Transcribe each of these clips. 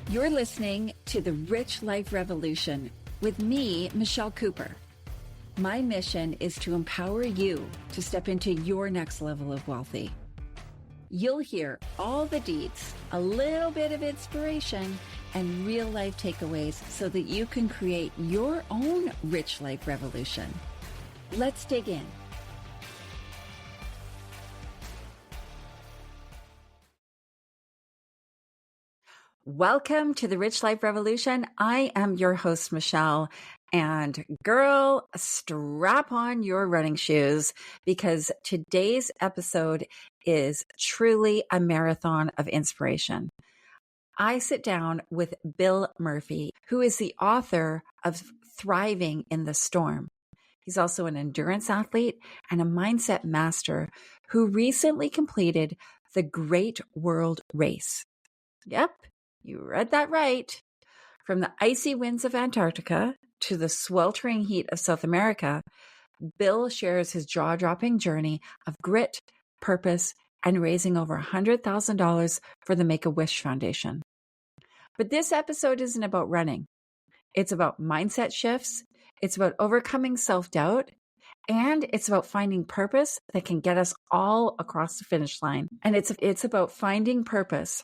You're listening to The Rich Life Revolution with me, Michelle Cooper. My mission is to empower you to step into your next level of wealthy. You'll hear all the deets, a little bit of inspiration, and real life takeaways so that you can create your own rich life revolution. Let's dig in. Welcome to the Rich Life Revolution. I am your host, Michelle. And girl, strap on your running shoes because today's episode is truly a marathon of inspiration. I sit down with Bill Murphy, who is the author of Thriving in the Storm. He's also an endurance athlete and a mindset master who recently completed the Great World Race. Yep. You read that right. From the icy winds of Antarctica to the sweltering heat of South America, Bill shares his jaw-dropping journey of grit, purpose, and raising over $100,000 for the Make-A-Wish Foundation. But this episode isn't about running. It's about mindset shifts. It's about overcoming self-doubt. And it's about finding purpose that can get us all across the finish line. And it's about finding purpose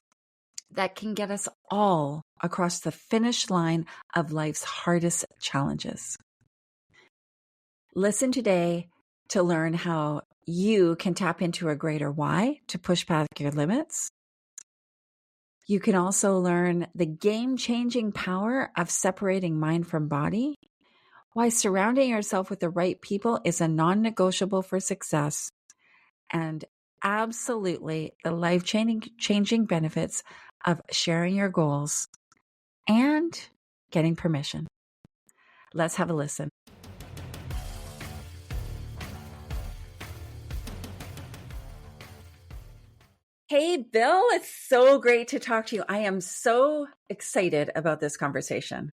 that can get us all across the finish line of life's hardest challenges. Listen today to learn how you can tap into a greater why to push past your limits. You can also learn the game-changing power of separating mind from body, why surrounding yourself with the right people is a non-negotiable for success, and absolutely the life-changing benefits of sharing your goals and getting permission. Let's have a listen. Hey, Bill, it's so great to talk to you. I am so excited about this conversation.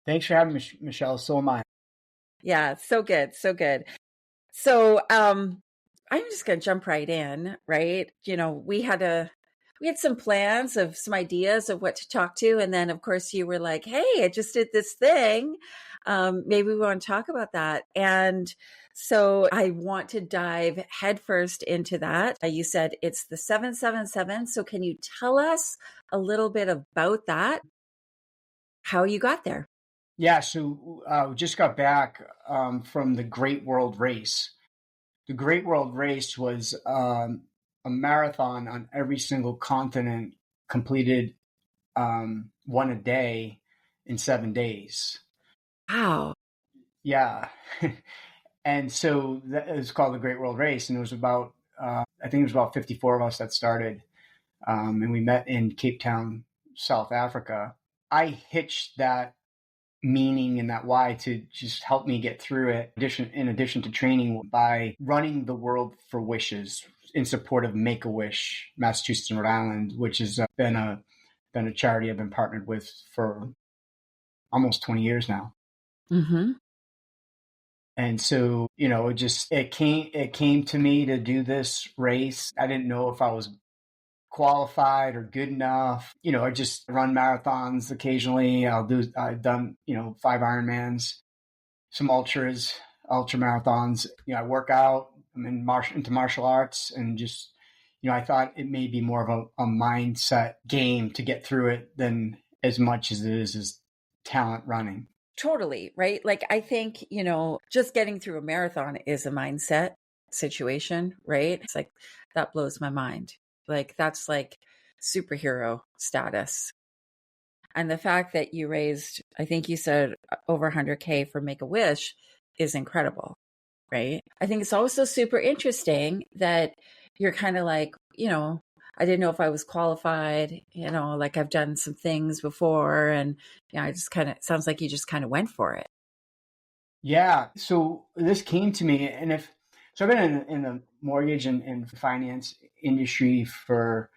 Thanks for having me, Michelle. So am I. Yeah, so good. So good. So, I'm just going to jump right in, right? You know, we had some plans of some ideas of what to talk to. And then of course you were like, hey, I just did this thing. Maybe we want to talk about that. And so I want to dive headfirst into that. You said it's the 777. So can you tell us a little bit about that? How you got there? Yeah. So we just got back from the Great World Race. The Great World Race was a marathon on every single continent, completed one a day in 7 days. Wow. Yeah. And so that is called the Great World Race. And it was about, I think it was about 54 of us that started. And we met in Cape Town, South Africa. I hitched that meaning and that why to just help me get through it. In addition to training by running the World for Wishes in support of Make-A-Wish, Massachusetts and Rhode Island, which has been a charity I've been partnered with for almost 20 years now. Mm-hmm. And so, you know, it came to me to do this race. I didn't know if I was qualified or good enough. You know, I just run marathons occasionally. I've done, 5 Ironmans, some ultra marathons. You know, I work out. I'm into martial arts, and just, I thought it may be more of a mindset game to get through it than as much as it is as talent running. Totally. Right. Like, I think, just getting through a marathon is a mindset situation, right? It's like, that blows my mind. Like, that's like superhero status. And the fact that you raised, I think you said over 100K for Make-A-Wish is incredible, right? I think it's also super interesting that you're kind of like, I didn't know if I was qualified, like I've done some things before. And I just sounds like you just kind of went for it. Yeah. So this came to me, and I've been in the mortgage and finance industry for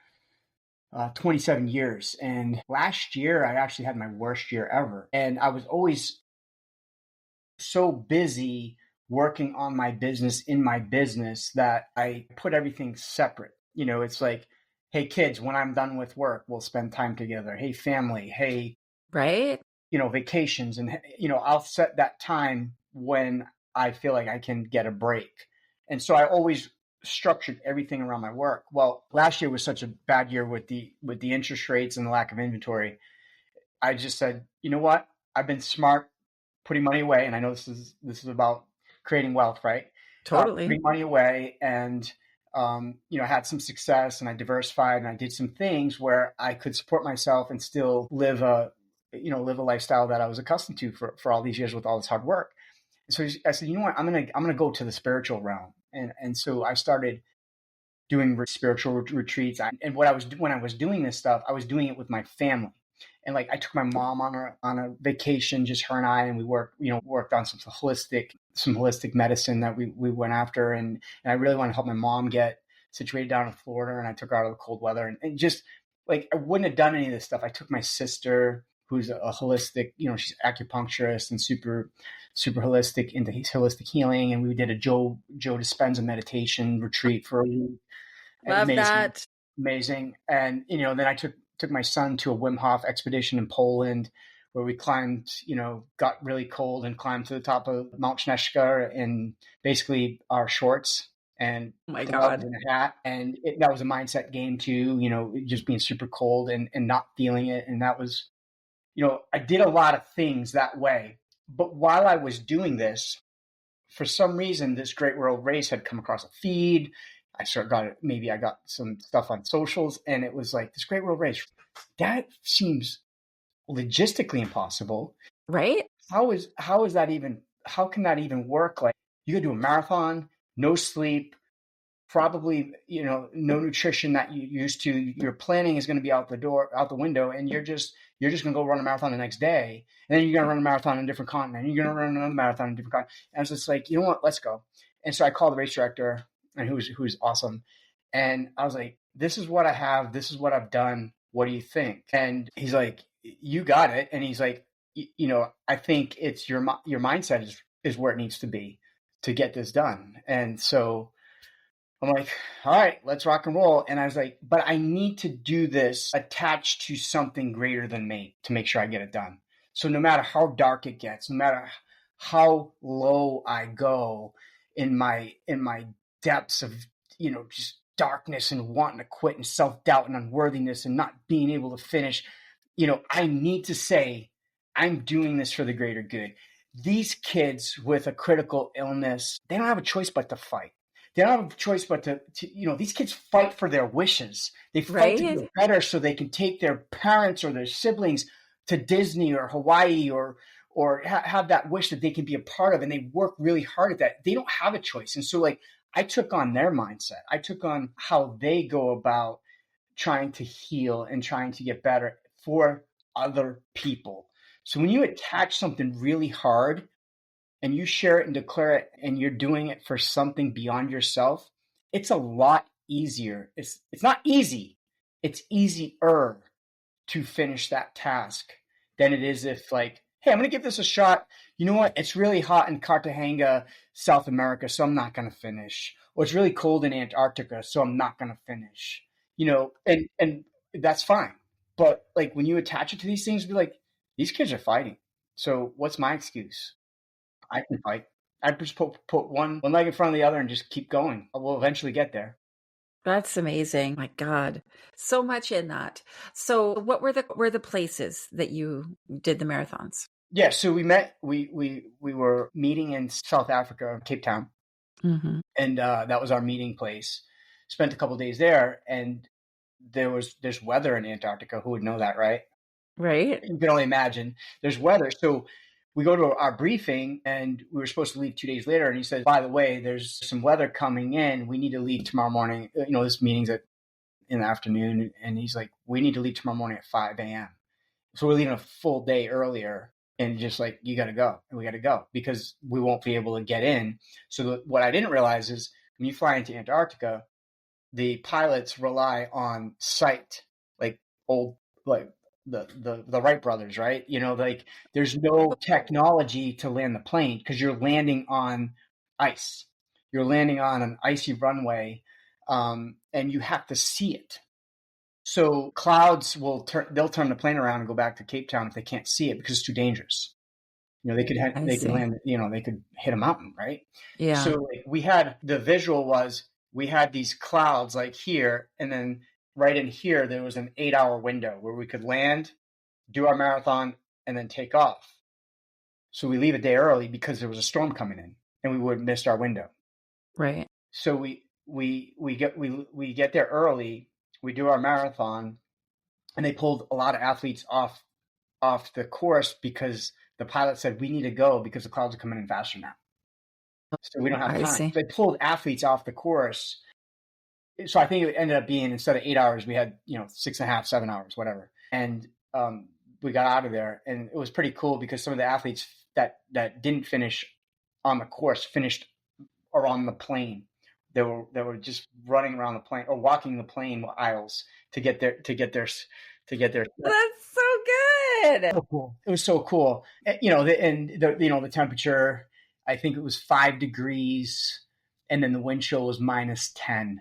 27 years. And last year, I actually had my worst year ever. And I was always so busy working on my business in my business that I put everything separate. It's like hey, kids, when I'm done with work, we'll spend time together. Hey, family. Hey, Right? vacations. And, I'll set that time when I feel like I can get a break. And so I always structured everything around my work. Well, last year was such a bad year with the interest rates and the lack of inventory. I just said, you know what? I've been smart putting money away, and I know this is about creating wealth, right? Totally. Putting money away, and had some success, and I diversified, and I did some things where I could support myself and still live a lifestyle that I was accustomed to for all these years with all this hard work. So I said, you know what? I'm gonna go to the spiritual realm, and so I started doing spiritual retreats. And when I was doing this stuff, I was doing it with my family. And like I took my mom on a vacation, just her and I, and we worked on some holistic medicine that we went after, and I really wanted to help my mom get situated down in Florida, and I took her out of the cold weather, and just like I wouldn't have done any of this stuff. I took my sister, who's a holistic, she's acupuncturist and super holistic into holistic healing, and we did a Joe Dispenza meditation retreat for a week. Love Amazing, that. amazing. And then I took my son to a Wim Hof expedition in Poland, where we climbed, got really cold and climbed to the top of Mount Śnieżka in basically our shorts and Oh my gloves God. and a hat. And that was a mindset game too, just being super cold and not feeling it. And that was, I did a lot of things that way. But while I was doing this, for some reason, this Great World Race had come across a feed. Maybe I got some stuff on socials, and it was like, this Great World Race, that seems logistically impossible. Right? How can that even work? Like, you could do a marathon, no sleep, probably, no nutrition that you used to. Your planning is going to be out the window, and you're just going to go run a marathon the next day. And then you're going to run a marathon in a different continent. And you're going to run another marathon in a different continent. And I was just like, you know what, let's go. And so I called the race director, and who's awesome. And I was like, this is what I have. This is what I've done. What do you think? And he's like, you got it. And he's like, I think it's your mindset is where it needs to be to get this done. And so I'm like, all right, let's rock and roll. And I was like, but I need to do this attached to something greater than me to make sure I get it done. So no matter how dark it gets, no matter how low I go in my depths of, just darkness and wanting to quit and self-doubt and unworthiness and not being able to finish, I need to say, I'm doing this for the greater good. These kids with a critical illness, they don't have a choice but to fight. They don't have a choice but to these kids fight for their wishes. They fight to Right? get better so they can take their parents or their siblings to Disney or Hawaii or have that wish that they can be a part of. And they work really hard at that. They don't have a choice. And so like I took on their mindset. I took on how they go about trying to heal and trying to get better for other people. So when you attach something really hard and you share it and declare it and you're doing it for something beyond yourself, it's a lot easier. It's not easy. It's easier to finish that task than it is if like, hey, I'm going to give this a shot. You know what? It's really hot in Cartagena, South America, so I'm not going to finish. Or it's really cold in Antarctica, so I'm not going to finish. And that's fine. But like when you attach it to these things, be like, these kids are fighting. So what's my excuse? I can fight. I just put one leg in front of the other and just keep going. We'll eventually get there. That's amazing. My God. So much in that. So what were the places that you did the marathons? Yeah, so we met. We were meeting in South Africa, Cape Town, Mm-hmm. and that was our meeting place. Spent a couple of days there, and there's weather in Antarctica. Who would know that, right? Right? You can only imagine. There's weather, so we go to our briefing, and we were supposed to leave 2 days later. And he says, by the way, there's some weather coming in. We need to leave tomorrow morning. This meeting's in the afternoon. And he's like, we need to leave tomorrow morning at 5 a.m. So we're leaving a full day earlier. And just like, you got to go. And we got to go because we won't be able to get in. So what I didn't realize is when you fly into Antarctica, the pilots rely on sight, like old, like the Wright brothers, right? Like there's no technology to land the plane because you're landing on ice. You're landing on an icy runway, and you have to see it. So clouds they'll turn the plane around and go back to Cape Town if they can't see it because it's too dangerous. I They could see. land, they could hit a mountain, right? So Yeah. like, the visual was we had these clouds like here, and then right in here there was an 8-hour window where we could land, do our marathon, and then take off. So we leave a day early because there was a storm coming in, and we would have missed our window. Right. So we get there early, we do our marathon, and they pulled a lot of athletes off the course because the pilot said we need to go because the clouds are coming in faster now. So we don't have I time. see. So they pulled athletes off the course. So I think it ended up being, instead of 8 hours, we had 6.5, 7 hours, whatever. And we got out of there, and it was pretty cool because some of the athletes that didn't finish on the course finished or on the plane. They were just running around the plane or walking the plane aisles to get their. That's so good. So cool. It was so cool. The temperature, I think it was 5 degrees, and then the wind chill was -10.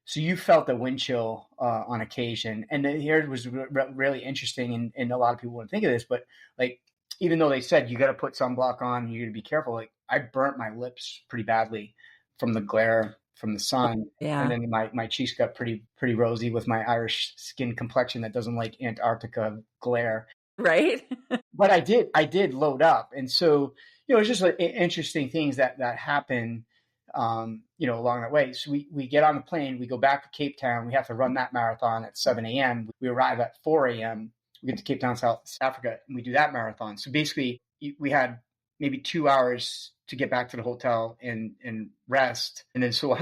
So you felt the wind chill on occasion. And then here it was really interesting, and a lot of people wouldn't think of this, but like, even though they said you got to put sunblock on, you got to be careful. Like, I burnt my lips pretty badly from the glare from the sun. And Yeah. then my cheeks got pretty rosy with my Irish skin complexion that doesn't like Antarctica glare. Right. But I did load up, and so it's just like interesting things that happen, along that way. So we get on the plane, we go back to Cape Town, we have to run that marathon at 7 a.m. We arrive at 4 a.m. We get to Cape Town, South Africa, and we do that marathon. So basically, we had maybe 2 hours to get back to the hotel and rest. And then so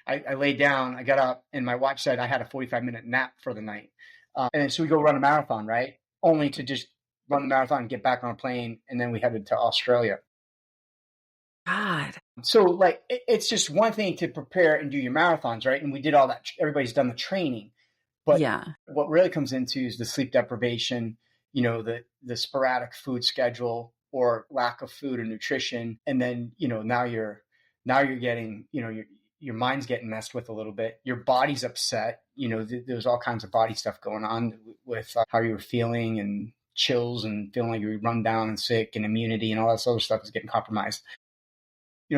I laid down, I got up, and my watch said I had a 45-minute nap for the night. And then so we go run a marathon, right? Only to just run the marathon and get back on a plane, and then we headed to Australia. God. So like, it's just one thing to prepare and do your marathons, right? And we did all that. Everybody's done the training, but Yeah. what really comes into is the sleep deprivation, the sporadic food schedule or lack of food or nutrition, and then now you're getting your mind's getting messed with a little bit. Your body's upset. There's all kinds of body stuff going on with how you're feeling, and chills, and feeling like you're run down and sick, and immunity and all that sort of stuff is getting compromised.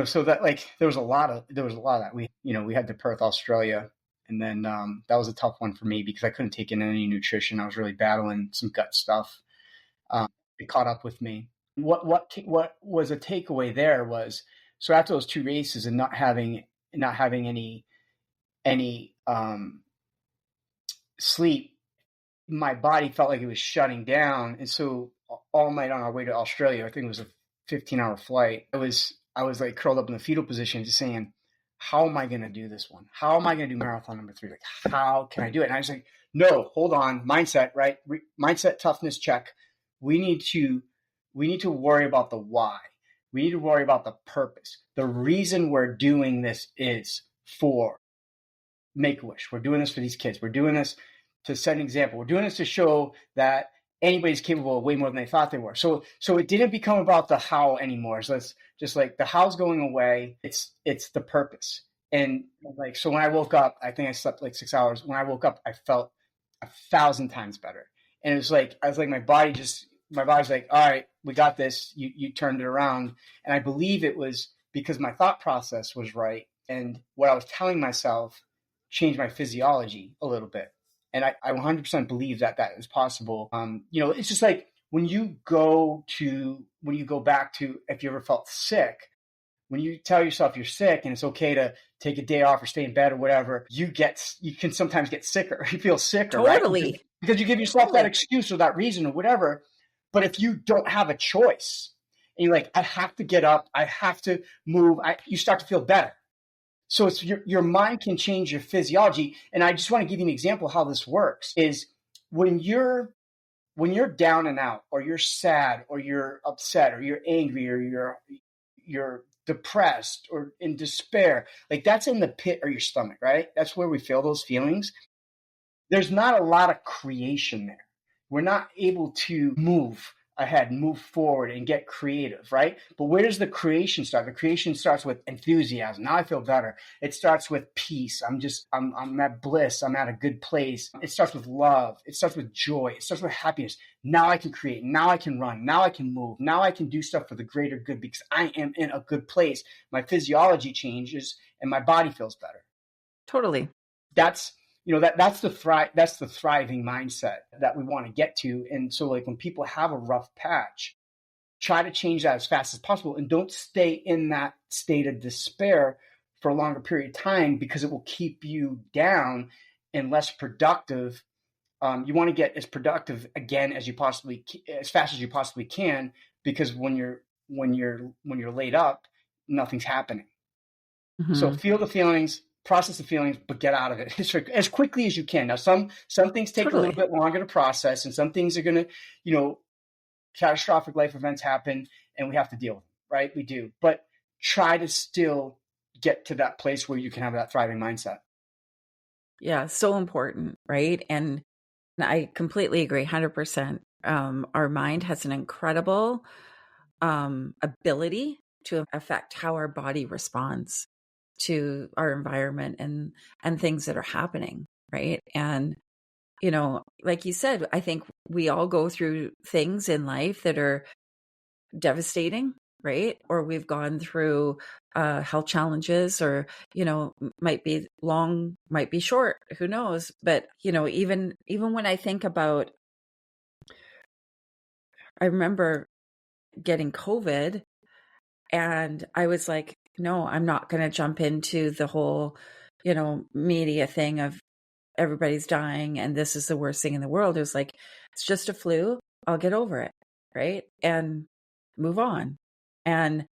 So that, like, there was a lot of that. We had to Perth, Australia, and then that was a tough one for me because I couldn't take in any nutrition. I was really battling some gut stuff. It caught up with me. What was a takeaway there was, so after those 2 races and not having any sleep, my body felt like it was shutting down. And so all night on our way to Australia, I think it was a 15-hour flight, I was like curled up in the fetal position, just saying, how am I going to do this one? How am I going to do marathon number 3? Like, how can I do it? And I was like, no, hold on. Mindset, right? Mindset, toughness check. We need to worry about the why. We need to worry about the purpose. The reason we're doing this is for Make-A-Wish. We're doing this for these kids. We're doing this to set an example. We're doing this to show that anybody's capable of way more than they thought they were. So it didn't become about the how anymore. So it's just like, the how's going away. It's the purpose. And like, so when I woke up, I think I slept like 6 hours. When I woke up, I felt 1,000 times better. And it was like, my body's like, all right, we got this. You turned it around. And I believe it was because my thought process was right. And what I was telling myself changed my physiology a little bit. And I 100% believe that is possible. It's just like when you go back to, if you ever felt sick, when you tell yourself you're sick and it's okay to take a day off or stay in bed or whatever, you can sometimes get sicker. You feel sicker, Totally. right? Because you give yourself that excuse or that reason or whatever. But if you don't have a choice and you're like, I have to get up, I have to move, you start to feel better. So it's your mind can change your physiology. And I just want to give you an example of how this works is when you're down and out, or you're sad, or you're upset, or you're angry, or you're depressed or in despair, like, that's in the pit of your stomach, right? That's where we feel those feelings. There's not a lot of creation there. We're not able to move ahead, move forward, and get creative, right? But where does the creation start? The creation starts with enthusiasm. Now I feel better. It starts with peace. I'm at bliss. I'm at a good place. It starts with love. It starts with joy. It starts with happiness. Now I can create. Now I can run. Now I can move. Now I can do stuff for the greater good because I am in a good place. My physiology changes and my body feels better. Totally. That's that's the thriving mindset that we want to get to. And so like when people have a rough patch, try to change that as fast as possible and don't stay in that state of despair for a longer period of time because it will keep you down and less productive. You want to get as productive again as as fast as you possibly can, because when you're laid up, nothing's happening. Mm-hmm. So feel the feelings, process the feelings, but get out of it as quickly as you can. Now, some things take a little bit longer to process, and some things are going to, catastrophic life events happen, and we have to deal with them, right? We do. But try to still get to that place where you can have that thriving mindset. Yeah, so important, right? And I completely agree, 100%. Our mind has an incredible ability to affect how our body responds to our environment and things that are happening, right? And like you said, I think we all go through things in life that are devastating, right? Or we've gone through health challenges, or might be long, might be short, who knows? But even when I think about, I remember getting COVID, and I was like, no, I'm not going to jump into the whole media thing of everybody's dying and this is the worst thing in the world. It was like, it's just a flu. I'll get over it. Right. And move on. And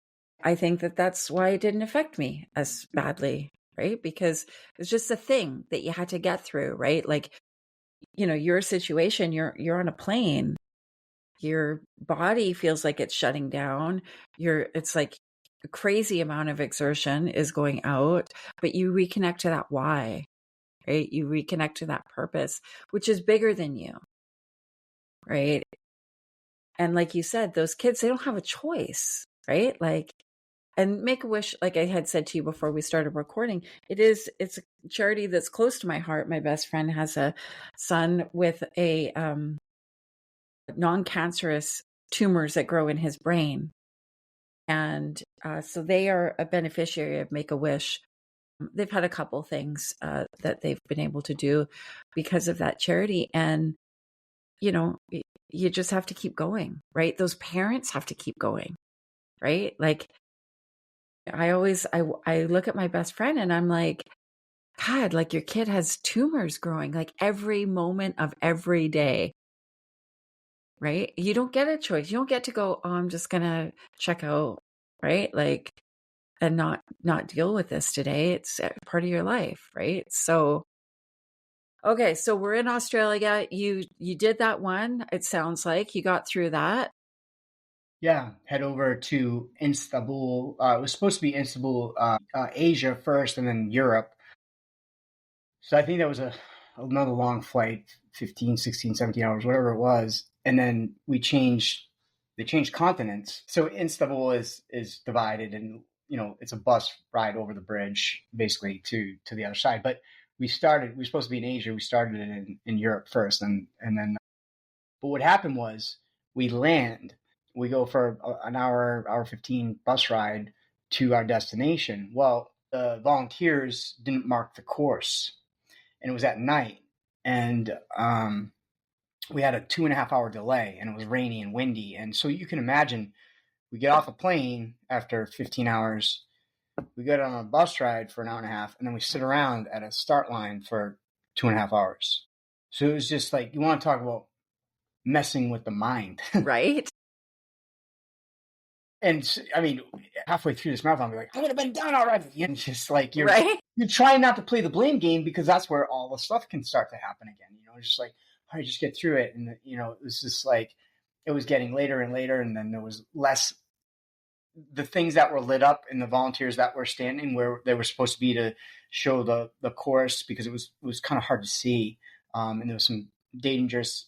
I think that that's why it didn't affect me as badly. Right. Because it's just a thing that you had to get through. Right. Like, your situation, you're on a plane, your body feels like it's shutting down. It's like a crazy amount of exertion is going out, but you reconnect to that why. Right? You reconnect to that purpose, which is bigger than you. Right. And like you said, those kids, they don't have a choice. Right. Like, and Make-A-Wish, like I had said to you before we started recording, it's a charity that's close to my heart. My best friend has a son with a non-cancerous tumors that grow in his brain. And so they are a beneficiary of Make-A-Wish. They've had a couple things that they've been able to do because of that charity. And, you just have to keep going, right? Those parents have to keep going, right? Like I look at my best friend and I'm like, God, like your kid has tumors growing like every moment of every day, right? You don't get a choice. You don't get to go, oh, I'm just going to check out, right? Like, and not deal with this today. It's part of your life, right? So, okay, so we're in Australia. You did that one. It sounds like you got through that. Yeah, head over to Istanbul. It was supposed to be Istanbul, Asia first, and then Europe. So I think that was another long flight, 15, 16, 17 hours, whatever it was. And then they changed continents. So Istanbul is divided, and it's a bus ride over the bridge basically to the other side. But we were supposed to be in Asia. We started it in Europe first, and then but what happened was we go for an hour 15 bus ride to our destination. Well, the volunteers didn't mark the course, and it was at night, and we had a 2.5 hour delay, and it was rainy and windy. And so you can imagine, we get off a plane after 15 hours, we go on a bus ride for an hour and a half, and then we sit around at a start line for 2.5 hours. So it was just like, you want to talk about messing with the mind. Right. And I mean, halfway through this marathon, I'll be like, I would have been done already. And just like, you're trying not to play the blame game, because that's where all the stuff can start to happen again. Just like, all right, just get through it. And, it was just like, it was getting later and later. And then there was less, the things that were lit up and the volunteers that were standing where they were supposed to be to show the course, because it was kind of hard to see. And there was some dangerous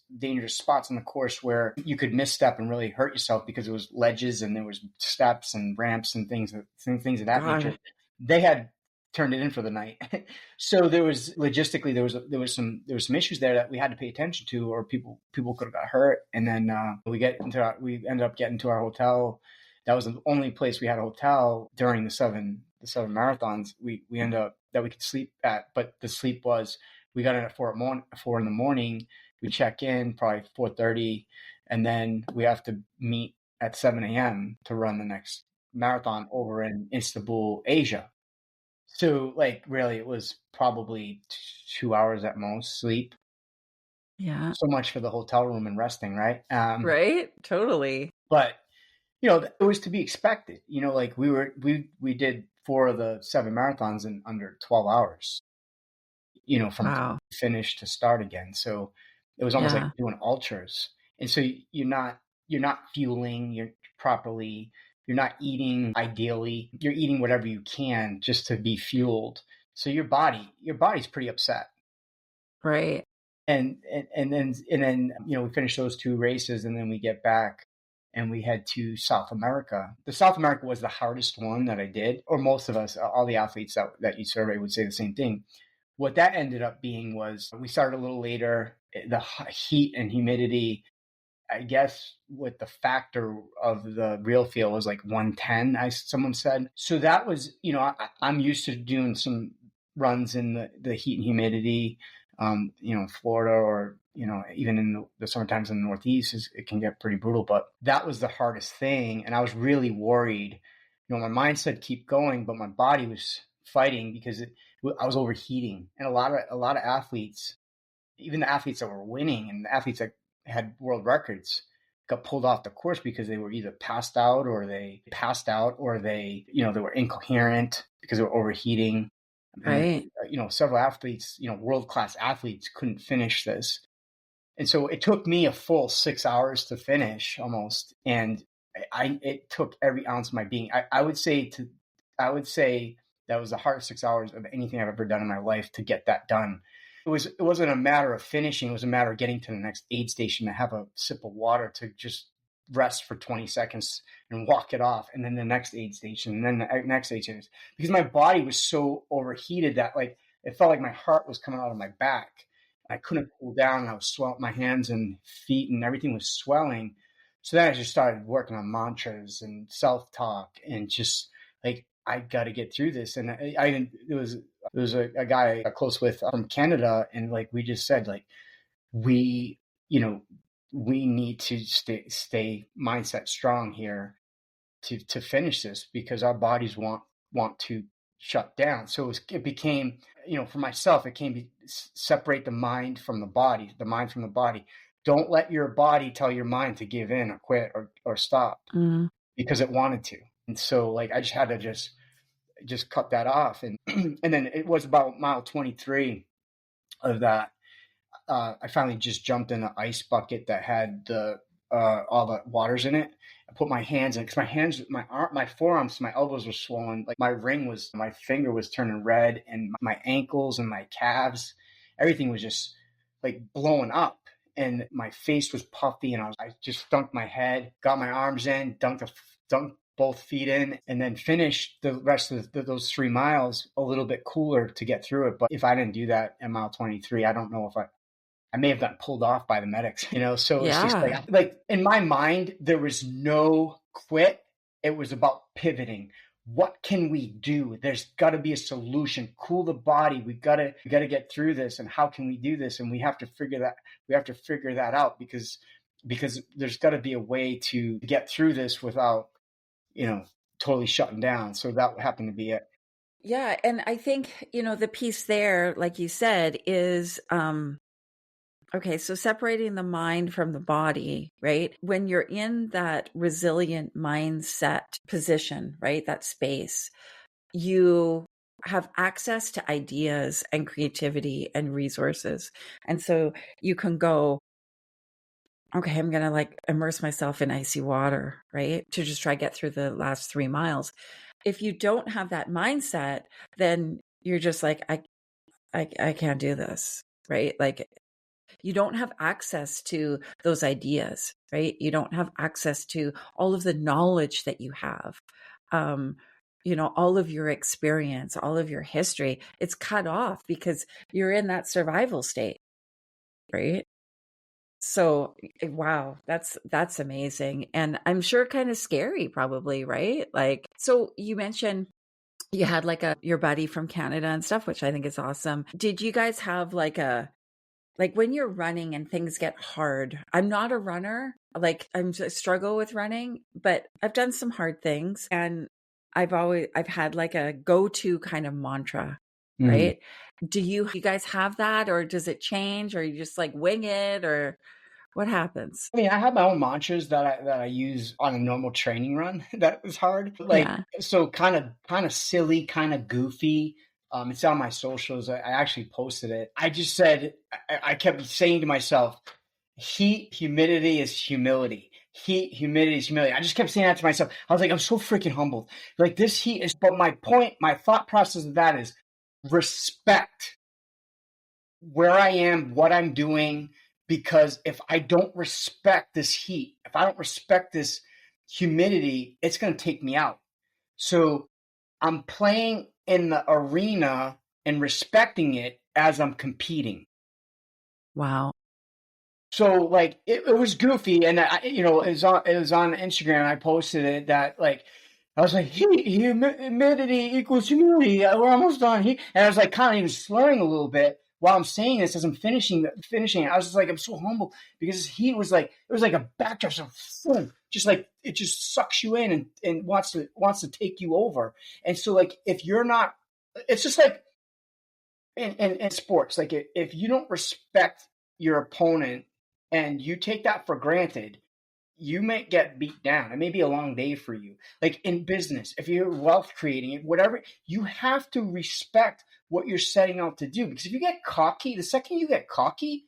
spots on the course where you could misstep and really hurt yourself because it was ledges and there was steps and ramps and things of that nature. God. They had turned it in for the night. So there was logistically there was some issues there that we had to pay attention to, or people could have got hurt. And then we ended up getting to our hotel. That was the only place we had a hotel during the seven marathons. We ended up that we could sleep at, but the sleep was, we got in at 4 in the morning. We check in probably 4:30, and then we have to meet at 7 a.m. to run the next marathon over in Istanbul, Asia. So like really it was probably 2 hours at most sleep. Yeah. So much for the hotel room and resting, right? Right? Totally. But it was to be expected. Like we did 4 of the 7 marathons in under 12 hours, from Wow. finish to start again. So it was almost like Yeah. doing ultras. And so you're not fueling properly. You're not eating ideally. You're eating whatever you can just to be fueled. So your body's pretty upset. Right. And then we finished those 2 races, and then we get back and we head to South America. The South America was the hardest one that I did, or most of us, all the athletes that you survey would say the same thing. What that ended up being was we started a little later. The heat and humidity, I guess, with the factor of the real feel was like 110, someone said. So that was, I'm used to doing some runs in the heat and humidity, Florida, or, even in the summertimes in the Northeast, it can get pretty brutal. But that was the hardest thing. And I was really worried. My mind said keep going, but my body was fighting because I was overheating. And a lot of athletes, even the athletes that were winning and the athletes that had world records, got pulled off the course because they were either passed out or they they were incoherent because they were overheating. Right. And several athletes, world-class athletes, couldn't finish this. And so it took me a full 6 hours to finish almost. And it took every ounce of my being. I would say that was the hardest 6 hours of anything I've ever done in my life to get that done. It wasn't a matter of finishing. It was a matter of getting to the next aid station to have a sip of water to just rest for 20 seconds and walk it off. And then the next aid station, and then the next aid station. Because my body was so overheated that like it felt like my heart was coming out of my back. I couldn't cool down, and I was swelling, my hands and feet and everything was swelling. So then I just started working on mantras and self-talk and just like, I got to get through this. And there was a guy I'm close with from Canada, and like we just said, like we need to stay mindset strong here to finish this, because our bodies want to shut down. So it became, for myself, it came to separate the mind from the body. Don't let your body tell your mind to give in or quit or stop because it wanted to. And so like I just had to just cut that off. And and then it was about mile 23 of that. I finally just jumped in an ice bucket that had all the waters in it. I put my hands in, because my forearms, my elbows were swollen. Like my finger was turning red, and my ankles and my calves, everything was just like blowing up. And my face was puffy, and I just dunked my head, got my arms in, dunked both feet in, and then finished the rest of those 3 miles a little bit cooler to get through it. But if I didn't do that at mile 23, I don't know if I may have gotten pulled off by the medics, so it's just like in my mind, there was no quit. It was about pivoting. What can we do? There's got to be a solution. Cool the body. We got to get through this. And how can we do this? And we have to figure that out, because there's got to be a way to get through this without, totally shutting down. So that happened to be it. Yeah. And I think, the piece there, like you said, is, okay, so separating the mind from the body, right? When you're in that resilient mindset position, right? That space, you have access to ideas and creativity and resources. And so you can go, okay, I'm going to like immerse myself in icy water, right? To just try to get through the last 3 miles. If you don't have that mindset, then you're just like, I can't do this, right? Like, you don't have access to those ideas, right? You don't have access to all of the knowledge that you have. Um, all of your experience, all of your history, it's cut off because you're in that survival state, right? So, wow, that's amazing. And I'm sure kind of scary probably, right? Like, so you mentioned you had like your buddy from Canada and stuff, which I think is awesome. Did you guys have like when you're running and things get hard? I'm not a runner. Like I struggle with running, but I've done some hard things and I've had like a go-to kind of mantra, Mm. right? Do you guys have that, or does it change, or you just like wing it, or what happens? I mean, I have my own mantras that I use on a normal training run that was hard. Like, Yeah. so kind of silly, kind of goofy. It's on my socials. I actually posted it. I just said I kept saying to myself, heat, humidity is humility. Heat, humidity is humility. I just kept saying that to myself. I was like, I'm so freaking humbled. Like, this heat is, but my thought process of that is respect where I am, what I'm doing, because if I don't respect this heat, if I don't respect this humidity, it's going to take me out. So I'm playing in the arena and respecting it as I'm competing. Wow. So like it was goofy, and it was on Instagram. And I posted it that like I was like humidity equals humidity. We're almost done. And I was like kind of even slurring a little bit while I'm saying this as I'm finishing it. I was just like, I'm so humble because he was like, it was like a backdrop, so boom, just like it just sucks you in and wants to take you over. And so like if you're not, it's just like in sports, like if you don't respect your opponent and you take that for granted, you may get beat down. It may be a long day for you. Like in business, if you're wealth creating, whatever, you have to respect what you're setting out to do. Because if you get cocky, the second you get cocky,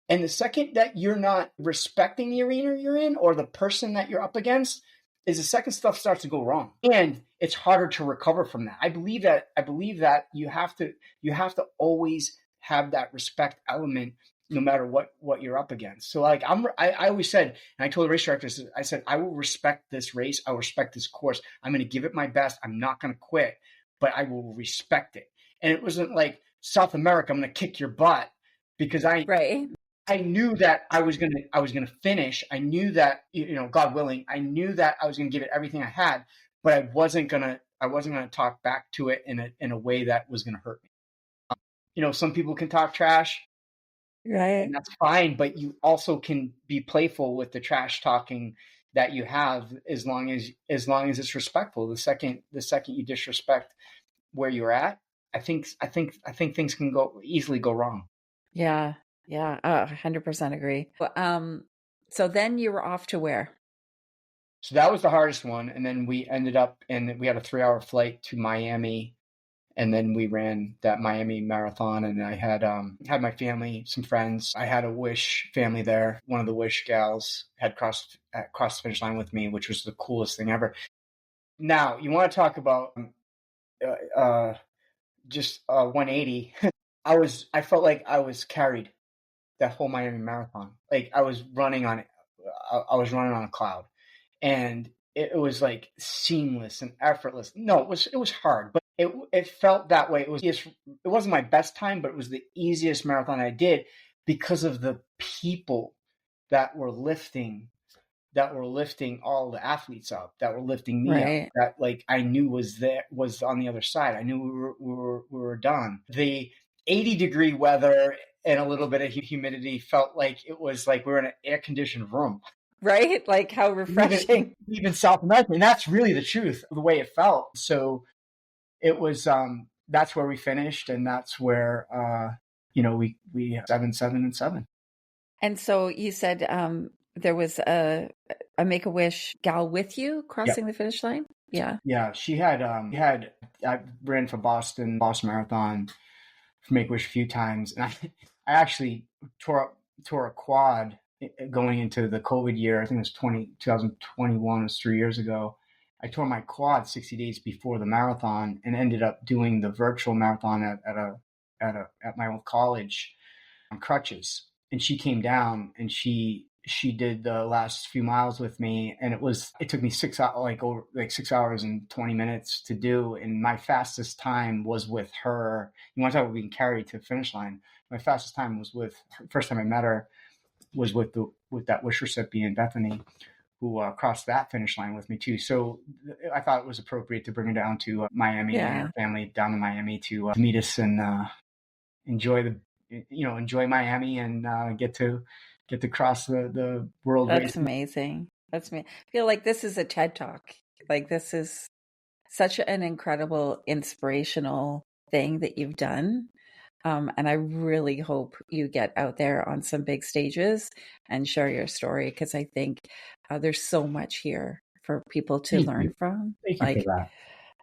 and the second that you're not respecting the arena you're in or the person that you're up against, is the second stuff starts to go wrong. And it's harder to recover from that. I believe that you have to always have that respect element no matter what you're up against. So like I always said, and I told the race directors, I said, I will respect this race, I will respect this course. I'm gonna give it my best. I'm not gonna quit, but I will respect it. And it wasn't like South America, I'm gonna kick your butt because Right. I knew that I was gonna finish. I knew that God willing, I knew that I was gonna give it everything I had, but I wasn't gonna talk back to it in a way that was gonna hurt me. Some people can talk trash, Right. and that's fine, but you also can be playful with the trash talking that you have as long as it's respectful. The second you disrespect where you're at, I think things can easily go wrong. Yeah. Yeah. 100% agree. So then you were off to where? So that was the hardest one. And then we ended up and we had a 3-hour flight to Miami. And then we ran that Miami marathon. And I had my family, some friends. I had a Wish family there. One of the Wish gals had crossed the finish line with me, which was the coolest thing ever. Now, you want to talk about just 180. I felt like I was carried that whole Miami marathon. Like I was running on it. I was running on a cloud. And it was like seamless and effortless. No, it was hard, but it felt that way. It wasn't my best time, but it was the easiest marathon I did because of the people that were lifting all the athletes up, that were lifting me up, Right. that like I knew was on the other side. I knew we were done. The 80-degree weather and a little bit of humidity felt like it was like we were in an air conditioned room. Right. Like how even refreshing. even South America, and that's really the truth, the way it felt. So it was that's where we finished, and that's where we 7, 7, and 7. And so you said there was a Make-A-Wish gal with you Yep. crossing the finish line? Yeah. Yeah, she had I ran for Boston Marathon for Make-A-Wish a few times, and I actually tore a quad going into the COVID year. I think it was 2021, it was 3 years ago. I tore my quad 60 days before the marathon and ended up doing the virtual marathon at my old college on crutches. and she came down and she did the last few miles with me, and it took me 6 hours, like 6 hours and 20 minutes to do. And my fastest time was with her. You want to talk about being carried to the finish line? My fastest time was with her. First time I met her was with that wish recipient, Bethany, who crossed that finish line with me too. So I thought it was appropriate to bring her down to Miami, and her family down to Miami to meet us and enjoy Miami and get to cross the world race. That's amazing. That's me. I feel like this is a TED Talk. Like, this is such an incredible, inspirational thing that you've done. And I really hope you get out there on some big stages and share your story, because I think there's so much here for people to learn from. Thank you for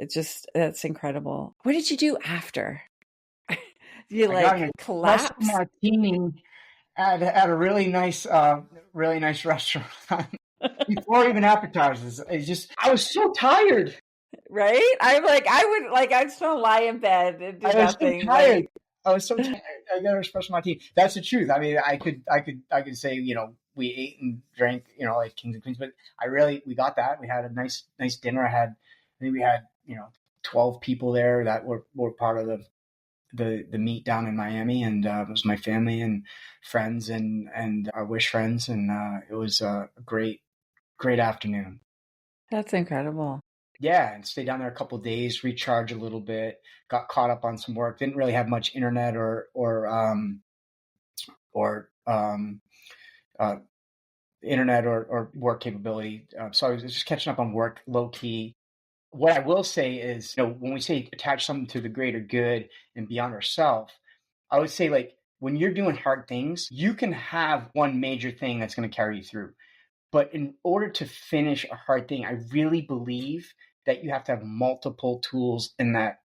that. That's incredible. What did you do after? You collapsed? Martini at a really nice restaurant before even appetizers. I was so tired. Right? I'd just want to lie in bed and do nothing. So tired. I was so tired. I got a special martini. That's the truth. I mean, I could say, we ate and drank, like kings and queens, but we got that. We had a nice dinner. I think we had, 12 people there that were part of the meet down in Miami, and it was my family and friends and our wish friends, and it was a great afternoon. That's incredible. Yeah, and stayed down there a couple of days, recharge a little bit, got caught up on some work. Didn't really have much internet or internet or work capability, so I was just catching up on work, low key. What I will say is, when we say attach something to the greater good and beyond ourselves, I would say, like, when you're doing hard things, you can have one major thing that's going to carry you through. But in order to finish a hard thing, I really believe that you have to have multiple tools in that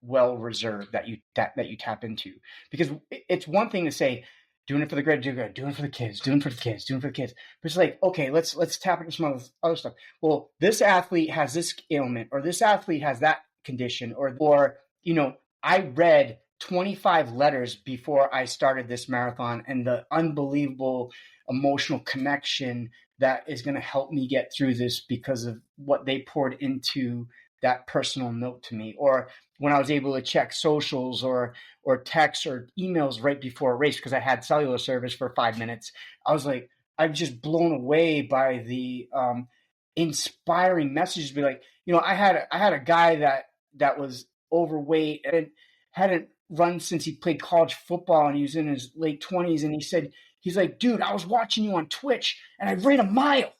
well reserved that you tap into. Because it's one thing to say, doing it for the greater good, doing it for the kids, doing it for the kids, doing it for the kids. But it's like, okay, let's tap into some other stuff. Well, this athlete has this ailment, or this athlete has that condition, or I read 25 letters before I started this marathon, and the unbelievable emotional connection that is going to help me get through this because of what they poured into that personal note to me. Or when I was able to check socials or texts or emails right before a race because I had cellular service for 5 minutes, I'm just blown away by the inspiring messages. Be like, I had a guy that was overweight and hadn't run since he played college football, and he was in his late 20s, and he's like, dude, I was watching you on Twitch and I ran a mile.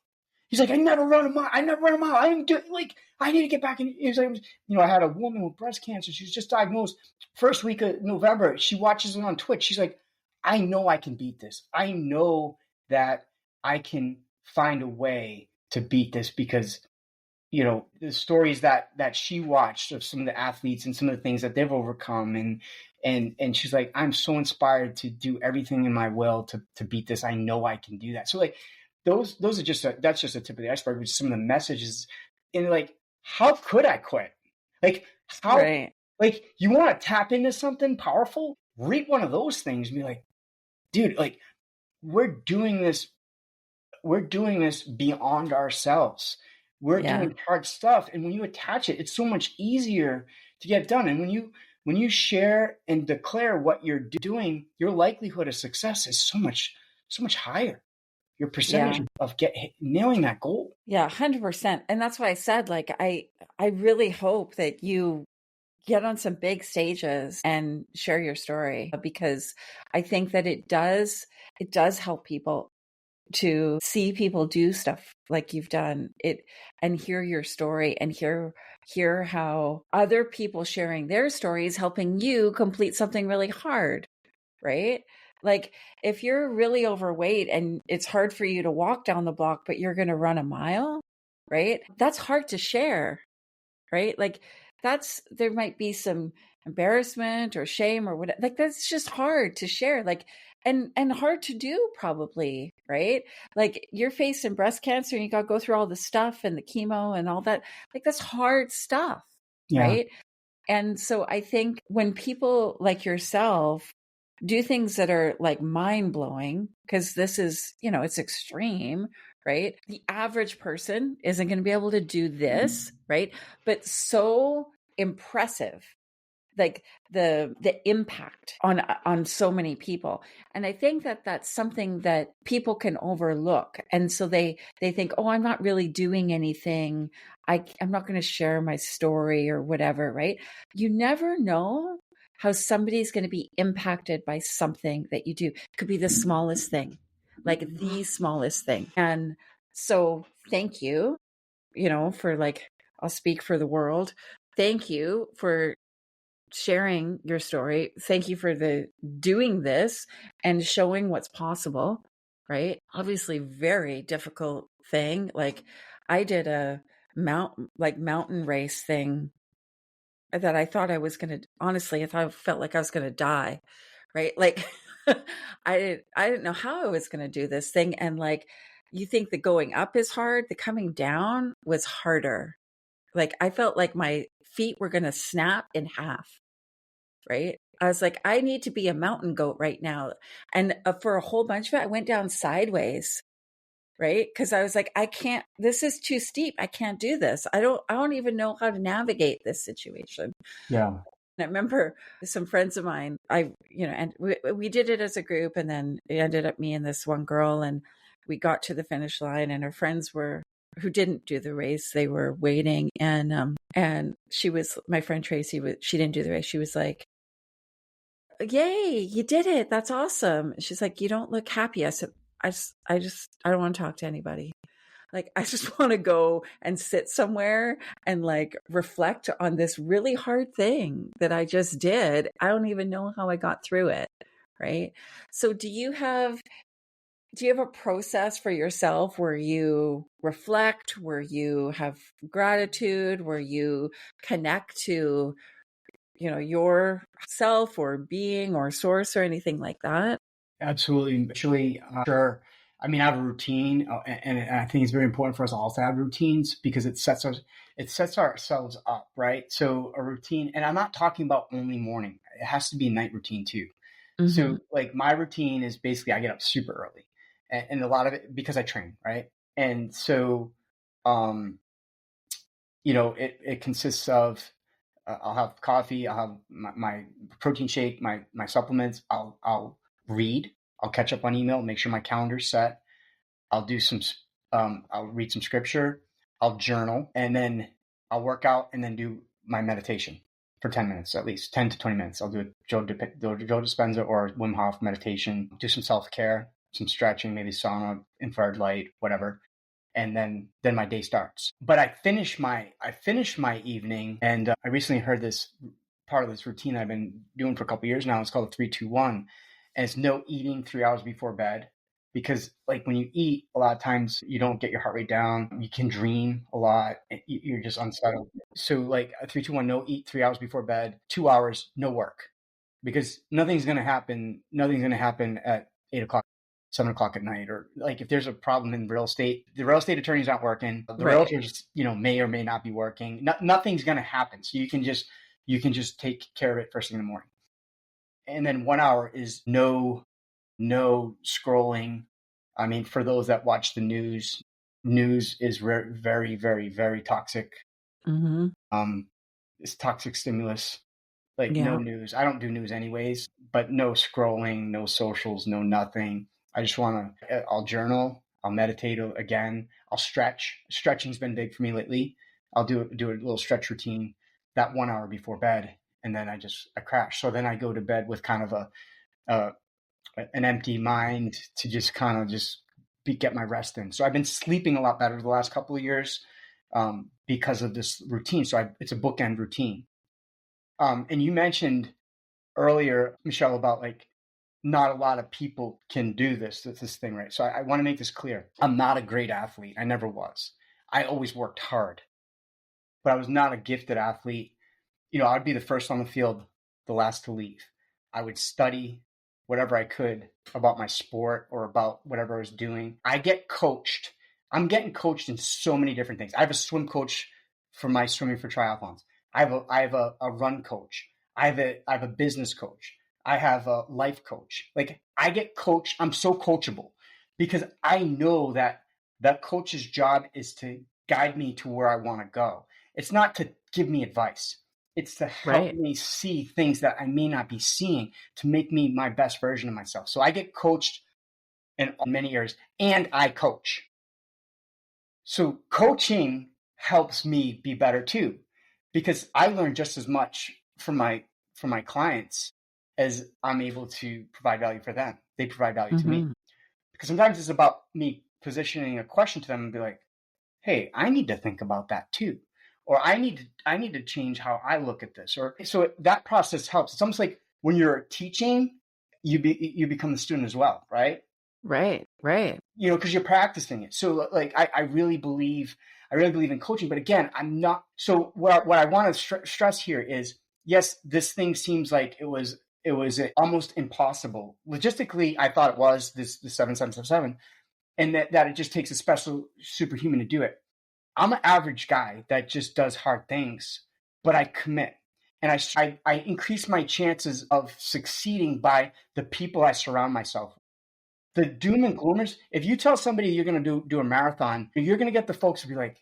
He's like, I never run a mile. I didn't do like, I need to get back in. He was like, I had a woman with breast cancer. She was just diagnosed first week of November. She watches it on Twitch. She's like, I know I can beat this. I know that I can find a way to beat this because, the stories that she watched of some of the athletes and some of the things that they've overcome. And she's like, I'm so inspired to do everything in my will to beat this. I know I can do that. So like, those are that's just a tip of the iceberg with some of the messages. And like, how could I quit? Like, how, right. Like, you want to tap into something powerful, read one of those things and be like, dude, like, we're doing this beyond ourselves. We're doing hard stuff. And when you attach it, it's so much easier to get done. And when you share and declare what you're doing, your likelihood of success is so much higher. Your percentage of nailing that goal. Yeah, 100%. And that's why I said, like, I really hope that you get on some big stages and share your story, because I think that it does help people to see people do stuff like you've done it and hear your story and hear how other people sharing their stories helping you complete something really hard, right? Like, if you're really overweight and it's hard for you to walk down the block, but you're going to run a mile, right? That's hard to share, right? Like, there might be some embarrassment or shame or whatever. Like, that's just hard to share. Like, and hard to do probably, right? Like, you're facing breast cancer and you got to go through all the stuff and the chemo and all that. Like, that's hard stuff, right? And so I think when people like yourself do things that are like mind blowing, because this is, it's extreme, right? The average person isn't going to be able to do this, right? But so impressive, like the impact on so many people. And I think that that's something that people can overlook, and so they think, oh, I'm not really doing anything, I'm not going to share my story or whatever, right? You never know how somebody's going to be impacted by something that you do. It could be the smallest thing, like the smallest thing. And so thank you, for like, I'll speak for the world. Thank you for sharing your story. Thank you for the doing this and showing what's possible, right? Obviously very difficult thing. Like I did a mountain race thing that I thought I was going to, honestly, I felt like I was going to die, right? Like I didn't know how I was going to do this thing. And like, you think the going up is hard, the coming down was harder. Like I felt like my feet were going to snap in half, right? I was like, I need to be a mountain goat right now. And for a whole bunch of it, I went down sideways, right? Because I was like, I can't, this is too steep. I can't do this. I don't even know how to navigate this situation. Yeah. And I remember some friends of mine, and we did it as a group, and then it ended up me and this one girl, and we got to the finish line, and our friends who didn't do the race, they were waiting. And she was, my friend Tracy, she didn't do the race. She was like, yay, you did it. That's awesome. She's like, you don't look happy. I said, I don't want to talk to anybody. Like, I just want to go and sit somewhere and like reflect on this really hard thing that I just did. I don't even know how I got through it. Right. So do you have a process for yourself where you reflect, where you have gratitude, where you connect to yourself or being or source or anything like that? Absolutely. Actually, sure. I mean, I have a routine, and I think it's very important for us all to have routines because it sets ourselves up, right? So a routine, and I'm not talking about only morning. It has to be a night routine too. Mm-hmm. So like my routine is basically I get up super early, and a lot of it because I train, right? And so, it consists of I'll have coffee, I'll have my protein shake, my supplements. I'll read, I'll catch up on email, make sure my calendar's set. I'll do I'll read some scripture, I'll journal, and then I'll work out and then do my meditation for 10 minutes, at least 10 to 20 minutes. I'll do a Joe Dispenza or Wim Hof meditation, do some self-care, some stretching, maybe sauna, infrared light, whatever. And then my day starts. But I finish my evening, and I recently heard this part of this routine I've been doing for a couple of years now. It's called 3-2-1, and it's no eating 3 hours before bed. Because like when you eat, a lot of times you don't get your heart rate down. You can dream a lot. You're just unsettled. So like a 3-2-1, no eat 3 hours before bed, 2 hours, no work, because nothing's going to happen. Nothing's going to happen at 8 o'clock, 7 o'clock at night, or like if there's a problem in real estate, the real estate attorney's not working. The right. Realtors, may or may not be working. Nothing's going to happen. So you can just take care of it first thing in the morning. And then 1 hour is no scrolling. I mean, for those that watch the news is very, very, very toxic. Mm-hmm. It's toxic stimulus. Like no news. I don't do news anyways, but no scrolling, no socials, no nothing. I just I'll journal, I'll meditate again, I'll stretch. Stretching's been big for me lately. I'll do a little stretch routine that 1 hour before bed, and then I crash. So then I go to bed with kind of an empty mind to just kind of get my rest in. So I've been sleeping a lot better the last couple of years because of this routine. So it's a bookend routine. And you mentioned earlier, Michelle, about like not a lot of people can do this thing, right? So I want to make this clear. I'm not a great athlete. I never was. I always worked hard, but I was not a gifted athlete. I'd be the first on the field, the last to leave. I would study whatever I could about my sport or about whatever I was doing. I get coached. I'm getting coached in so many different things. I have a swim coach for my swimming for triathlons. I have a run coach. I have a business coach. I have a life coach. Like I get coached. I'm so coachable because I know that that coach's job is to guide me to where I want to go. It's not to give me advice. It's to help Right. me see things that I may not be seeing to make me my best version of myself. So I get coached in many areas and I coach. So coaching helps me be better too, because I learn just as much from my clients as I'm able to provide value for them. They provide value to me. Mm-hmm. Because sometimes it's about me positioning a question to them and be like, hey, I need to think about that too. Or I need to change how I look at this. Or so that process helps. It's almost like when you're teaching, you become the student as well, right? Right. Right. You know, because you're practicing it. So like I really believe in coaching, but again, I'm not. So what I want to stress here is, yes, this thing seems like it was almost impossible logistically. I thought it was the 7777, and that it just takes a special superhuman to do it. I'm an average guy that just does hard things, but I commit. And I increase my chances of succeeding by the people I surround myself with. The doom and gloomers, if you tell somebody you're going to do a marathon, you're going to get the folks to be like,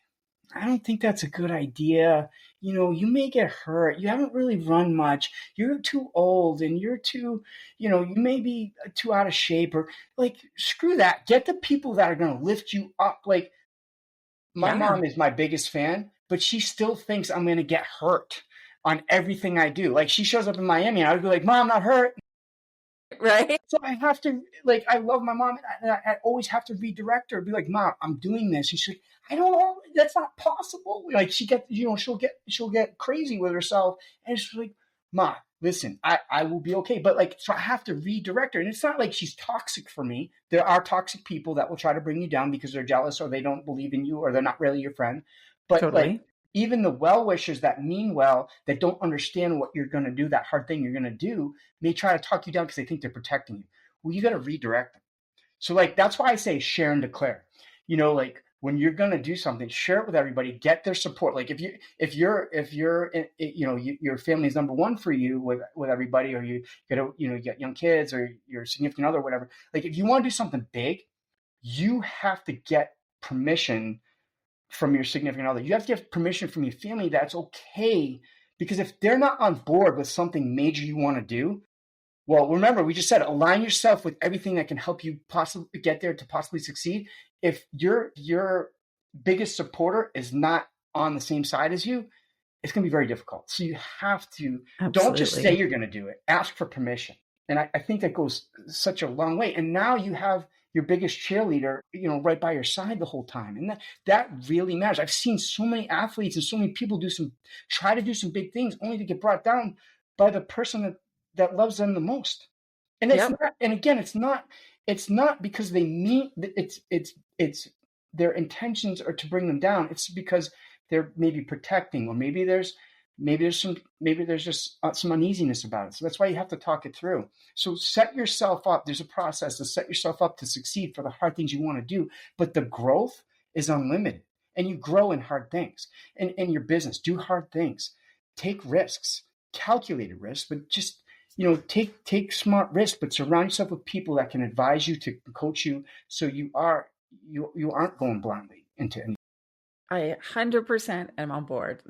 I don't think that's a good idea. You know, you may get hurt. You haven't really run much. You're too old and you're too, you know, you may be too out of shape, or like, screw that. Get the people that are going to lift you up. Like, my Yeah. mom is my biggest fan, but she still thinks I'm going to get hurt on everything I do. Like, she shows up in Miami and I would be like, Mom, I'm not hurt. Right. So I have to, like, I love my mom, and I always have to redirect her, be like, Mom, I'm doing this. And she's like, I don't know, that's not possible. Like, she gets, you know, she'll get crazy with herself. And she's like, Mom, listen, I will be okay. But like, so I have to redirect her. And it's not like she's toxic for me. There are toxic people that will try to bring you down because they're jealous or they don't believe in you or they're not really your friend. But like, Totally. even the well wishers that mean well, that don't understand what you're going to do, that hard thing you're going to do, may try to talk you down because they think they're protecting you. Well, you got to redirect them. So like, that's why I say share and declare. You know, like when you're going to do something, share it with everybody, get their support. Like if you're you know, your family's number one for you with everybody, or you get you know, you got young kids or your significant other or whatever. Like if you want to do something big, you have to get permission from your significant other. You have to get permission from your family that's okay. Because if they're not on board with something major you want to do, well, remember, we just said align yourself with everything that can help you possibly get there to possibly succeed. If your biggest supporter is not on the same side as you, it's going to be very difficult. So you have to, don't just say Absolutely. you're going to do it, ask for permission. And I think that goes such a long way. And now you have your biggest cheerleader, you know, right by your side the whole time. And that really matters. I've seen so many athletes and so many people try to do some big things only to get brought down by the person that loves them the most. And it's Yep. not, and again, it's not because they mean it's their intentions are to bring them down. It's because they're maybe protecting, or maybe there's just some uneasiness about it. So that's why you have to talk it through. So set yourself up. There's a process to set yourself up to succeed for the hard things you want to do, but the growth is unlimited, and you grow in hard things. And in your business, do hard things, take risks, calculated risks, but just, you know, take smart risks, but surround yourself with people that can advise you, to coach you, so you aren't going blindly into anything. I 100% am on board.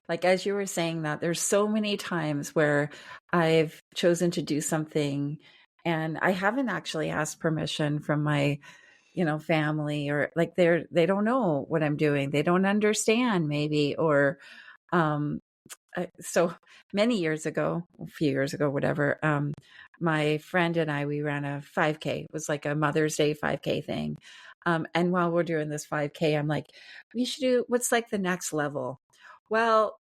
Like, as you were saying that, there's so many times where I've chosen to do something and I haven't actually asked permission from my, you know, family, or like they don't know what I'm doing. They don't understand maybe, or, um, so many years ago, a few years ago, whatever, my friend and I, we ran a 5K. It was like a Mother's Day 5K thing. And while we're doing this 5K, I'm like, we should do what's like the next level. Well,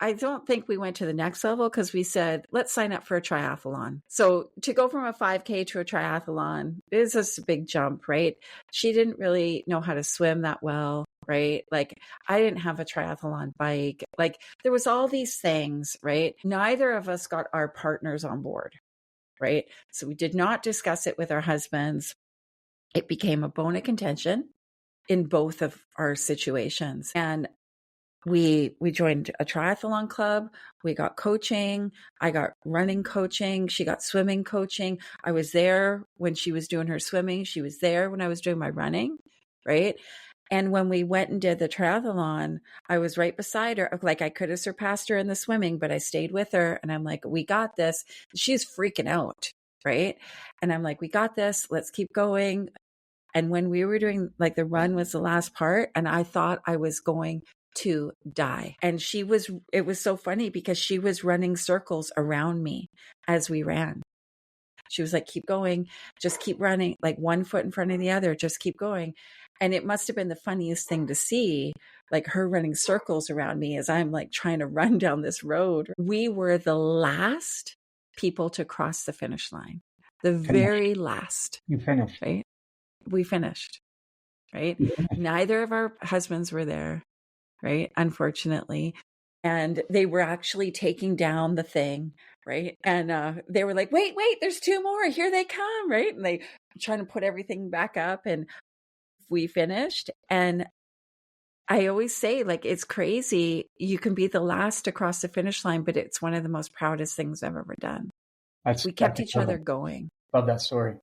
I don't think we went to the next level because we said, let's sign up for a triathlon. So to go from a 5K to a triathlon is just a big jump, right? She didn't really know how to swim that well, right? Like, I didn't have a triathlon bike. Like, there was all these things, right? Neither of us got our partners on board, right? So we did not discuss it with our husbands. It became a bone of contention in both of our situations. And we joined a triathlon club. We got coaching. I got running coaching. She got swimming coaching. I was there when she was doing her swimming. She was there when I was doing my running, right? And when we went and did the triathlon, I was right beside her. Like, I could have surpassed her in the swimming, but I stayed with her. And I'm like, we got this. She's freaking out, right? And I'm like, we got this. Let's keep going. And when we were doing, like, the run was the last part, and I thought I was going to die. And it was so funny because she was running circles around me as we ran. She was like, keep going, just keep running, like one foot in front of the other, just keep going. And it must have been the funniest thing to see, like her running circles around me as I'm like trying to run down this road. We were the last people to cross the finish line, the very last. You finished. Right? We finished, right? Yeah. Neither of our husbands were there, right? Unfortunately. And they were actually taking down the thing, right? And they were like, wait, there's two more. Here they come, right? And they trying to put everything back up, and we finished. And I always say, like, it's crazy. You can be the last to cross the finish line, but it's one of the most proudest things I've ever done. We kept each other going. Love that story.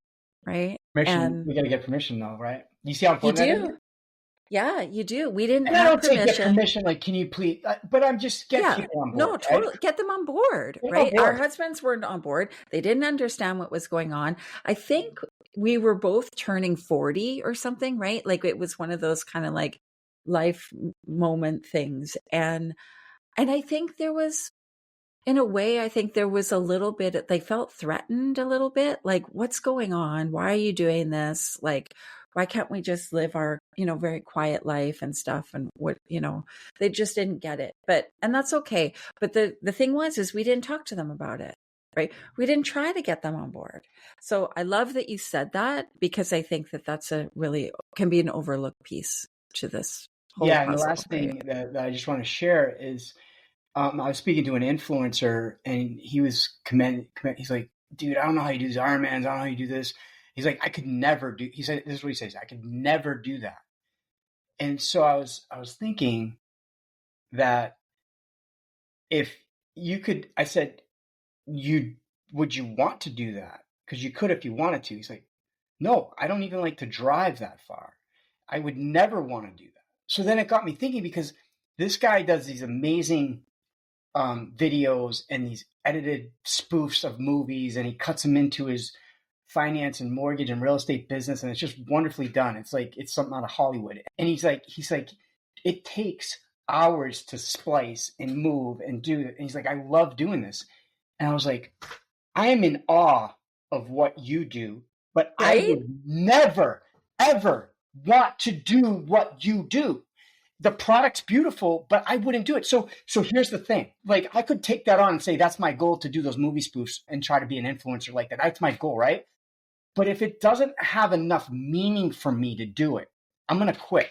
Right? Permission. And we got to get permission though, right? You see how important you that do. is? Yeah, you do. We didn't And I have don't permission. take permission, like, can you please? But I'm just get people on board. No, totally. Right? Get them on board, Get right? on board. Our husbands weren't on board. They didn't understand what was going on. I think we were both turning 40 or something, right? Like, it was one of those kind of like life moment things. And I think there was, in a way, I think there was a little bit, they felt threatened a little bit. Like, what's going on? Why are you doing this? Like, why can't we just live our, very quiet life and stuff? And what, they just didn't get it. And that's okay. But the thing is we didn't talk to them about it, right? We didn't try to get them on board. So I love that you said that, because I think that that's can be an overlooked piece to this whole puzzle. And the last thing that I just want to share is, I was speaking to an influencer, and he was he's like, dude, I don't know how you do these Ironmans. I don't know how you do this. He's like, I could never do, he said, this is what he says, I could never do that. And so I was thinking that if you could, I said, would you want to do that? Because you could if you wanted to. He's like, no, I don't even like to drive that far. I would never want to do that. So then it got me thinking, because this guy does these amazing videos and these edited spoofs of movies, and he cuts them into his finance and mortgage and real estate business, and it's just wonderfully done. It's like it's something out of Hollywood. And he's like it takes hours to splice and move and do it. And he's like, I love doing this. And I was like, I am in awe of what you do, but right? I would never ever want to do what you do. The product's beautiful, but I wouldn't do it. So here's the thing. Like, I could take that on and say, that's my goal, to do those movie spoofs and try to be an influencer like that. That's my goal, right? But if it doesn't have enough meaning for me to do it, I'm going to quit.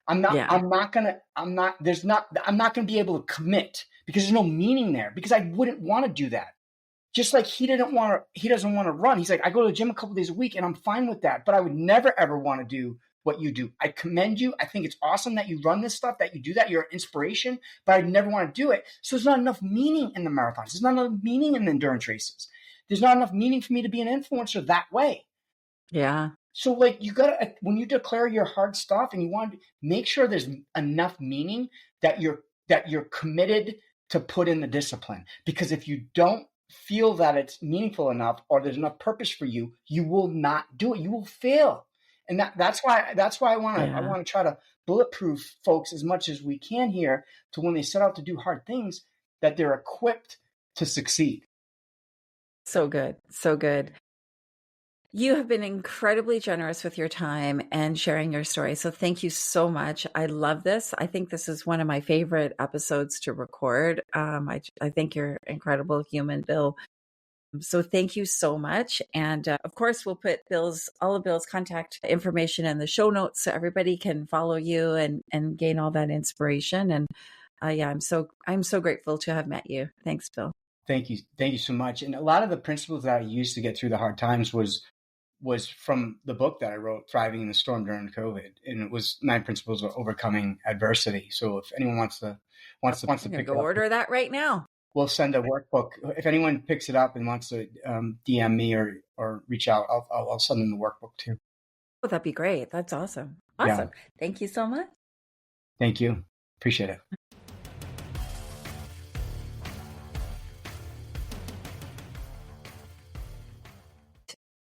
I'm not going to be able to commit, because there's no meaning there, because I wouldn't want to do that. Just like he doesn't want to run. He's like, I go to the gym a couple days a week and I'm fine with that, but I would never ever want to do what you do. I commend you. I think it's awesome that you run this stuff, that you do that. You're an inspiration, but I'd never want to do it. So there's not enough meaning in the marathons. There's not enough meaning in the endurance races. There's not enough meaning for me to be an influencer that way. Yeah. So like, you gotta, when you declare your hard stuff, and you want to make sure there's enough meaning that you're committed to put in the discipline. Because if you don't feel that it's meaningful enough, or there's enough purpose for you, you will not do it. You will fail. And that's why I want to try to bulletproof folks as much as we can here, to when they set out to do hard things, that they're equipped to succeed. So good. So good. You have been incredibly generous with your time and sharing your story. So thank you so much. I love this. I think this is one of my favorite episodes to record. I think you're an incredible human, Bill. So thank you so much. And of course, we'll put all of Bill's contact information in the show notes, so everybody can follow you and gain all that inspiration. And I'm so grateful to have met you. Thanks, Bill. Thank you so much. And a lot of the principles that I used to get through the hard times was was from the book that I wrote, Thriving in the Storm During COVID. And it was 9 Principles of Overcoming Adversity. So if anyone wants to pick go it up, order that right now. we'll send a workbook. If anyone picks it up and wants to DM me or reach out, I'll send them the workbook too. Oh, that'd be great. That's awesome. Awesome. Yeah. Thank you so much. Thank you. Appreciate it.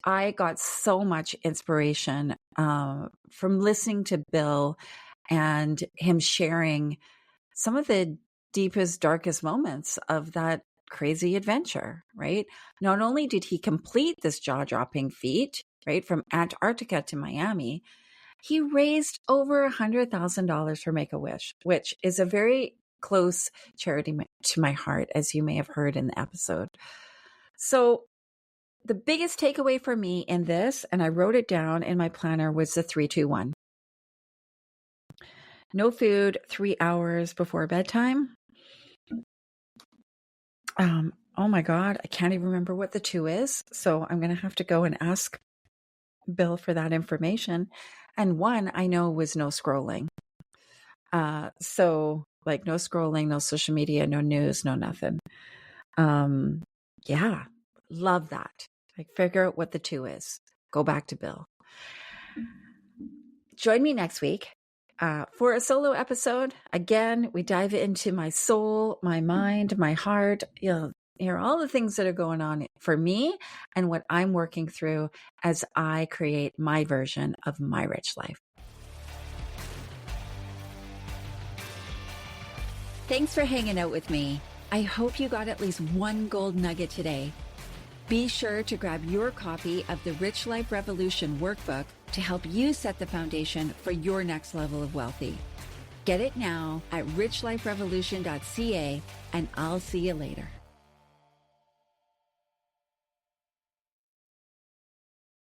I got so much inspiration from listening to Bill and him sharing some of the deepest, darkest moments of that crazy adventure, right? Not only did he complete this jaw-dropping feat, right, from Antarctica to Miami, he raised over $100,000 for Make-A-Wish, which is a very close charity to my heart, as you may have heard in the episode. So the biggest takeaway for me in this, and I wrote it down in my planner, was the 3-2-1. No food 3 hours before bedtime. Oh my God, I can't even remember what the 2 is. So I'm going to have to go and ask Bill for that information. And 1 I know was no scrolling. So like no scrolling, no social media, no news, no nothing. Yeah, love that. Like figure out what the 2 is. Go back to Bill. Join me next week for a solo episode. Again, we dive into my soul, my mind, my heart, hear all the things that are going on for me and what I'm working through as I create my version of my rich life. Thanks for hanging out with me. I hope you got at least one gold nugget today. Be sure to grab your copy of the Rich Life Revolution workbook to help you set the foundation for your next level of wealthy. Get it now at richliferevolution.ca, and I'll see you later.